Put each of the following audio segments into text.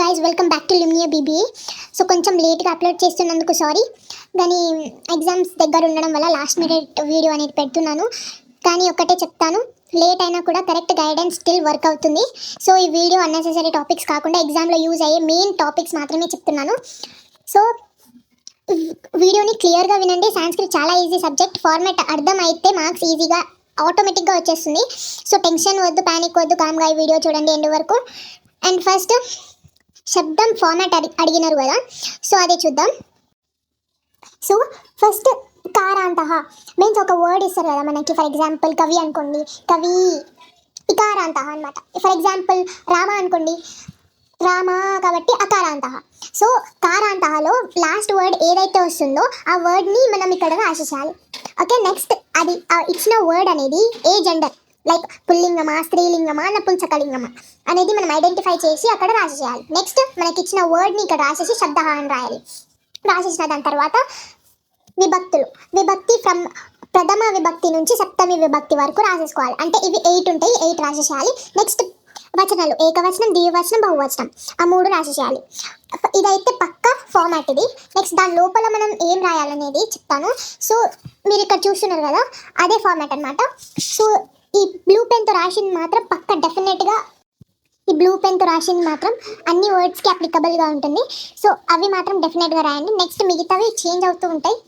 Guys, welcome back to Luminia BBA. So కొంచెం లేట్గా upload చేస్తున్నందుకు సారీ, కానీ ఎగ్జామ్స్ దగ్గర ఉండడం వల్ల లాస్ట్ మినిట్ వీడియో అనేది పెడుతున్నాను. కానీ ఒక్కటే చెప్తాను, లేట్ అయినా కూడా కరెక్ట్ గైడెన్స్ స్టిల్ వర్క్ అవుతుంది. సో ఈ వీడియో అన్నెసెసరీ టాపిక్స్ కాకుండా ఎగ్జామ్లో యూజ్ అయ్యే మెయిన్ టాపిక్స్ మాత్రమే చెప్తున్నాను. సో వీడియోని క్లియర్గా వినండి. సాంస్క్రిట్ చాలా ఈజీ సబ్జెక్ట్. ఫార్మాట్ అర్థం అయితే మార్క్స్ ఈజీగా ఆటోమేటిక్గా వచ్చేస్తుంది. సో టెన్షన్ వద్దు, ప్యానిక్ వద్దు, కామ్గా ఈ వీడియో చూడండి ఎండ్ వరకు. అండ్ ఫస్ట్ శబ్దం ఫార్మాట్ అడిగినారు కదా, సో అదే చూద్దాం. సో ఫస్ట్ కారాంతః మీన్స్ ఒక వర్డ్ ఇస్తారు కదా మనకి. ఫర్ ఎగ్జాంపుల్ కవి అనుకోండి, కవి ఇకారాంతః అనమాట. ఫర్ ఎగ్జాంపుల్ రామ అనుకోండి, రామ కాబట్టి అకారాంతః. సో కారాంతఃలో లాస్ట్ వర్డ్ ఏదైతే వస్తుందో ఆ వర్డ్ని మనం ఇక్కడ రాసేసేయాలి. ఓకే, నెక్స్ట్ అది ఇచ్చిన వర్డ్ అనేది ఏ జెండర్, లైక్ పుల్లింగమా, స్త్రీలింగమా, నపుంసకలింగమా అనేది మనం ఐడెంటిఫై చేసి అక్కడ రాసేసేయాలి. నెక్స్ట్ మనకి ఇచ్చిన వర్డ్ని ఇక్కడ రాసేసి శబ్ద అని రాయాలి. రాసేసిన దాని తర్వాత విభక్తులు, విభక్తి ఫ్రమ్ ప్రథమ విభక్తి నుంచి సప్తమి విభక్తి వరకు రాసేసుకోవాలి. అంటే ఇవి 8 ఉంటాయి, 8 రాసేసేయాలి. నెక్స్ట్ వచనాలు, ఏకవచనం, ద్వివచనం, బహువచనం, ఆ 3 రాసేసేయాలి. ఇదైతే పక్కా ఫార్మాట్ ఇది. నెక్స్ట్ దాని లోపల మనం ఏం రాయాలనేది చెప్తాను. సో మీరు ఇక్కడ చూస్తున్నారు కదా, అదే ఫార్మాట్ అనమాట. సో ఈ బ్లూ పెన్తో రాసింది మాత్రం పక్క డెఫినెట్గా, ఈ బ్లూ పెన్తో రాసింది మాత్రం అన్ని వర్డ్స్కి అప్లికబుల్గా ఉంటుంది. సో అవి మాత్రం డెఫినెట్గా రాయండి. నెక్స్ట్ మిగతావి చేంజ్ అవుతూ ఉంటాయి.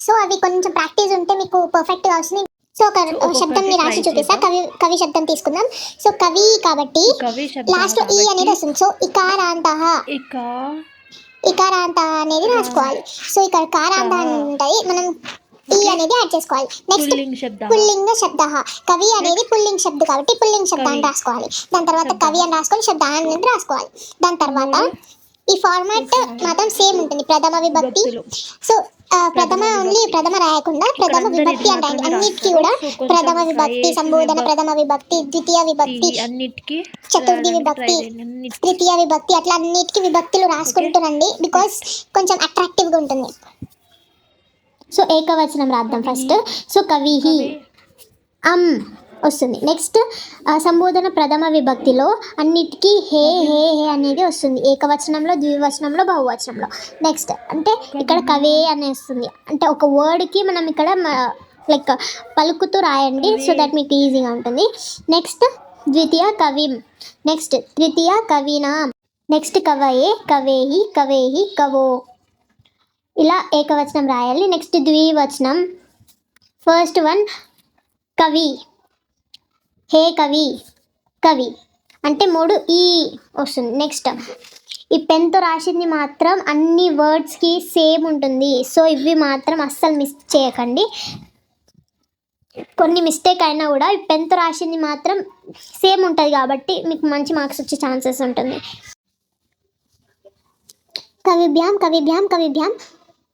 సో అవి కొంచెం ప్రాక్టీస్ ఉంటే మీకు పర్ఫెక్ట్గా వస్తుంది. సో ఒక శబ్దంని రాసి చూపిస్తా. కవి శబ్దం తీసుకుందాం. సో కవి కాబట్టి లాస్ట్లో ఈ అనేది వస్తుంది. సో ఇకారాంతః, ఇకారాంతః అనేది రాసుకోవాలి. సో ఇక్కడ కారాంతః అని ఉంటుంది, మనం ఈ అనేది యాడ్ చేసుకోవాలి. నెక్స్ట్ పుల్లింగ శబ్ద, కవి అనేది పుల్లింగ శబ్ద కాబట్టి పుల్లింగ శబ్దాన్ని రాసుకోవాలి. దాని తర్వాత కవి అని రాసుకొని శబ్ద అనేది రాసుకోవాలి. దాని తర్వాత ఈ ఫార్మాట్ మాత్రం సేమ్ ఉంటుంది. ప్రథమ విభక్తి, సో ప్రథమ ఓన్లీ ప్రథమ రాయకుండా ప్రథమ విభక్తి అంటే అన్నిటికీ కూడా ప్రథమ విభక్తి, సంబోధన, ప్రథమ విభక్తి, ద్వితీయ విభక్తి, చతుర్థి విభక్తి, తృతీయ విభక్తి, అట్లా అన్నిటికీ విభక్తులు రాసుకుంటూ రండి. బికాస్ కొంచెం అట్రాక్టివ్గా ఉంటుంది. సో ఏకవచనం రాద్దాం ఫస్ట్. సో కవిహి వస్తుంది. నెక్స్ట్ సంబోధన ప్రథమ విభక్తిలో అన్నిటికీ హే హే హే అనేది వస్తుంది. ఏకవచనంలో, ద్వివచనంలో, బహువచనంలో. నెక్స్ట్ అంటే ఇక్కడ కవే అని వస్తుంది. అంటే ఒక వర్డ్కి మనం ఇక్కడ లైక్ పలుకుతూ రాయండి. సో దట్ మీకు ఈజీగా ఉంటుంది. నెక్స్ట్ ద్వితీయ కవిం, నెక్స్ట్ తృతీయ కవినా, నెక్స్ట్ కవయే, కవేహి, కవేహి, కవో, ఇలా ఏకవచనం రాయాలి. నెక్స్ట్ ద్వివచనం, ఫస్ట్ వన్ కవి, హే కవి, కవి అంటే 3 ఈ వస్తుంది. నెక్స్ట్ ఈ పెన్తో రాసింది మాత్రం అన్ని వర్డ్స్కి సేమ్ ఉంటుంది. సో ఇవి మాత్రం అస్సలు మిస్ చేయకండి. కొన్ని మిస్టేక్ అయినా కూడా ఈ పెన్తో రాసింది మాత్రం సేమ్ ఉంటుంది కాబట్టి మీకు మంచి మార్క్స్ వచ్చే ఛాన్సెస్ ఉంటుంది. కవిభ్యాం, కవిభ్యాం, కవిభ్యాం,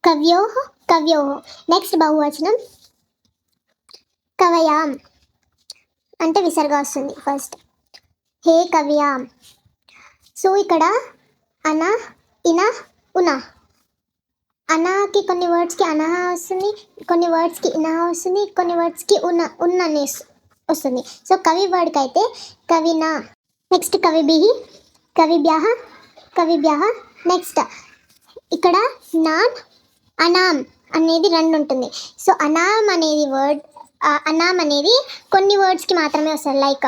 కవ్యోః, కవ్యోః. నెక్స్ట్ బహువచనం కవయాం అంటే విసర్గ వస్తుంది ఫస్ట్. హే కవ్యాం. సో ఇక్కడ అన, ఇన, ఉన. అనాకి కొన్ని వర్డ్స్కి అనహ వస్తుంది, కొన్ని వర్డ్స్కి ఇనహ వస్తుంది, కొన్ని వర్డ్స్కి ఉన్న అనే వస్తుంది. సో కవి వర్డ్కి అయితే కవినా. నెక్స్ట్ కవిభిః, కవిభ్యః, కవిభ్యః. నెక్స్ట్ ఇక్కడ నామ్, అనామ్ అనేది 2 ఉంటుంది. సో అనామ్ అనేది వర్డ్, అనామ్ అనేది కొన్ని వర్డ్స్కి మాత్రమే వస్తుంది. లైక్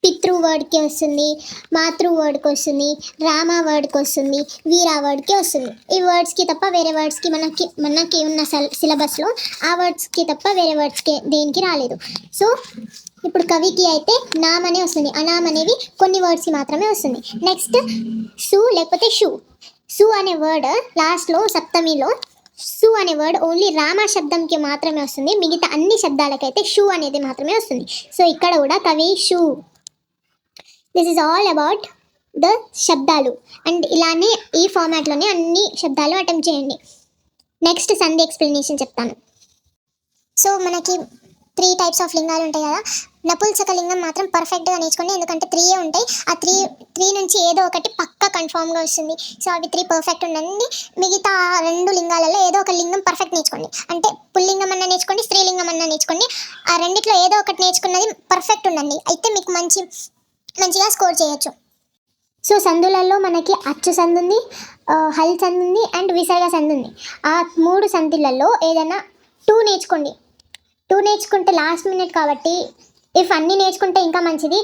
పితృ వర్డ్కి వస్తుంది, మాతృ వర్డ్కి వస్తుంది, రామ వర్డ్కి వస్తుంది, వీరా వర్డ్కి వస్తుంది. ఈ వర్డ్స్కి తప్ప వేరే వర్డ్స్కి మనకి ఉన్న సిలబస్లో ఆ వర్డ్స్కి తప్ప వేరే వర్డ్స్కి దేనికి రాలేదు. సో ఇప్పుడు కవికి అయితే నామ్ అనే వస్తుంది, అనామ్ అనేవి కొన్ని వర్డ్స్కి మాత్రమే వస్తుంది. నెక్స్ట్ సు లేకపోతే షు. సు అనే వర్డ్ లాస్ట్లో సప్తమిలో సు అనే వర్డ్ ఓన్లీ రామ శబ్దంకి మాత్రమే వస్తుంది. మిగతా అన్ని శబ్దాలకైతే షు అనేది మాత్రమే వస్తుంది. సో ఇక్కడ కూడా కవి షు. This is all about the శబ్దాలు. అండ్ ఇలానే ఈ ఫార్మాట్లోనే అన్ని శబ్దాలు అటెంప్ట్ చేయండి. నెక్స్ట్ సంధి ఎక్స్ప్లెనేషన్ చెప్తాను. సో మనకి 3 టైప్స్ ఆఫ్ లింగాలు ఉంటాయి కదా. నపుంసక లింగం మాత్రం పర్ఫెక్ట్గా నేర్చుకోండి, ఎందుకంటే 3 ఉంటాయి. ఆ 3 నుంచి ఏదో ఒకటి పక్కా కన్ఫామ్గా వస్తుంది. సో అవి 3 పర్ఫెక్ట్ ఉండండి. మిగతా 2 లింగాలలో ఏదో ఒక లింగం పర్ఫెక్ట్ నేర్చుకోండి. అంటే పుల్లింగం అన్న నేర్చుకోండి, స్త్రీలింగం అన్న నేర్చుకోండి. ఆ రెండిట్లో ఏదో ఒకటి నేర్చుకున్నది పర్ఫెక్ట్ ఉండండి. అయితే మీకు మంచి మంచిగా స్కోర్ చేయొచ్చు. సో సందులలో మనకి అచ్చు సందు ఉంది, హల్ సందు ఉంది అండ్ విసర్గ సందు ఉంది. ఆ 3 సందులలో ఏదైనా 2 నేర్చుకోండి. 2 నేర్చుకుంటే లాస్ట్ మినిట్ కాబట్టి ఇఫ్ అన్నీ నేర్చుకుంటే ఇంకా మంచిది.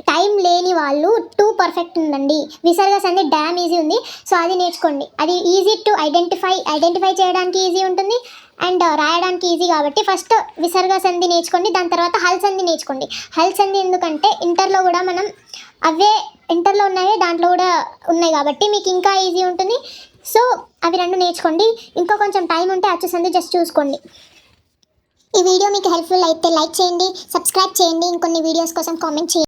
టైం లేని వాళ్ళు 2 పర్ఫెక్ట్ ఉందండి. విసర్గ సంధి డ్యామ్ ఈజీ ఉంది, సో అది నేర్చుకోండి. అది ఈజీ టు ఐడెంటిఫై చేయడానికి ఈజీ ఉంటుంది అండ్ రాయడానికి ఈజీ కాబట్టి ఫస్ట్ విసర్గ సంధి నేర్చుకోండి. దాని తర్వాత హల్ సంధి నేర్చుకోండి. హల్ సంధి ఎందుకంటే ఇంటర్లో కూడా మనం అవే ఇంటర్లో ఉన్నవే దాంట్లో కూడా ఉన్నాయి కాబట్టి మీకు ఇంకా ఈజీ ఉంటుంది. సో అవి 2 నేర్చుకోండి. ఇంకా కొంచెం టైం ఉంటే అచ్చు సంధి జస్ట్ చూసుకోండి. ఈ వీడియో మీకు హెల్ప్ఫుల్ అయితే లైక్ చేయండి, సబ్స్క్రైబ్ చేయండి, ఇంకొన్ని వీడియోస్ కోసం కామెంట్ చేయండి.